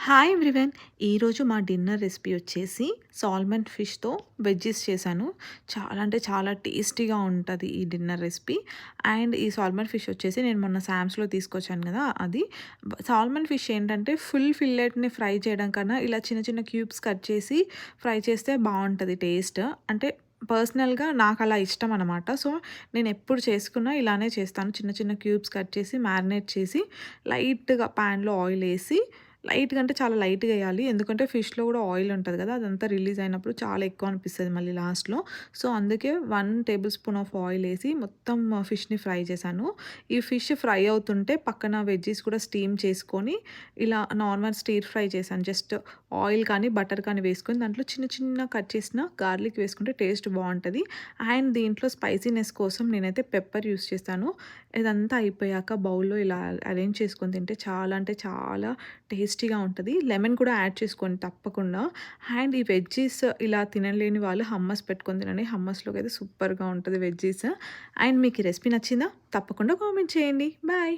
Hi everyone. ఈరోజు మా dinner recipe వచ్చేసి సాల్మన్ ఫిష్‌తో వెజ్జీస్ చేశాను. చాలా అంటే చాలా టేస్టీగా ఉంటది ఈ డిన్నర్ రెసిపీ. అండ్ ఈ సాల్మన్ ఫిష్ వచ్చేసి నేను మొన్న సామ్స్‌లో తీసుకొచ్చాను కదా! అది. సాల్మన్ ఫిష్ ఏంటంటే ఫుల్ ఫిల్లెట్‌ని ఫ్రై చేయడం కన్నా ఇలా చిన్న చిన్న క్యూబ్స్ కట్ చేసి ఫ్రై చేస్తే బావుంటది టేస్ట్. అంటే పర్సనల్‌గా నాకలా ఇష్టమనమాట. సో, నేనెప్పుడు చేసుకున్నా ఇలానే చేస్తాను. చిన్న చిన్న క్యూబ్స్ కట్ చేసి మ్యారినేట్ చేసి లైట్‌గా పాన్‌లో ఆయిలేసి లైట్‌గా అంటే చాలా లైట్‌గా ఎయాలి. ఎందుకంటే ఫిష్‌లో గూడా ఆయిల్ ఉంటది గదా! అదంతా రిలీజ్ అయినప్పుడు చాలా ఎక్కువ అనిపిస్తది మళ్ళీ లాస్ట్‌లో. సో, అందుకే 1 టేబుల్ స్పూన్ ఆఫ్ ఆయిలేసి మొత్తం ఫిష్‌ని ఫ్రై చేశాను. ఈ ఫిష్ ఫ్రై అవుతుంటే పక్కన వెజ్జీస్ కూడా స్టీమ్ చేసుకొని ఇలా నార్మల్ స్టిర్ ఫ్రై చేశాను. జస్ట్ ఆయిల్ కానీ, బటర్ కానీ వేసుకొని దాంట్లో చిన్న చిన్న కట్ చేసిన గార్లిక్ వేసుకుంటే టేస్ట్ బావుంటది. అండ్ దీంట్లో స్పైసీనెస్ కోసం నేనైతే పెప్పర్ యూజ్ చేస్తాను. ఇదంతా అయిపోయాక బౌల్‌లో ఇలా అరేంజ్ చేసుకొని తింటే చాలా అంటే చాలా టేస్టీగా ఉంటది. లెమన్ కూడా యాడ్ చేసుకోండి తప్పకుండా. అండ్ ఈ వెజ్జీస్ ఇలా తినలేని వాళ్ళు హమ్మస్ పెట్టుకొని తినండి. హమ్మస్‌లోకి అయితే సూపర్‌గా ఉంటది వెజ్జీస్. అండ్ మీకు ఈ రెసిపీ నచ్చిందా? తప్పకుండా కామెంట్ చేయండి. బాయ్.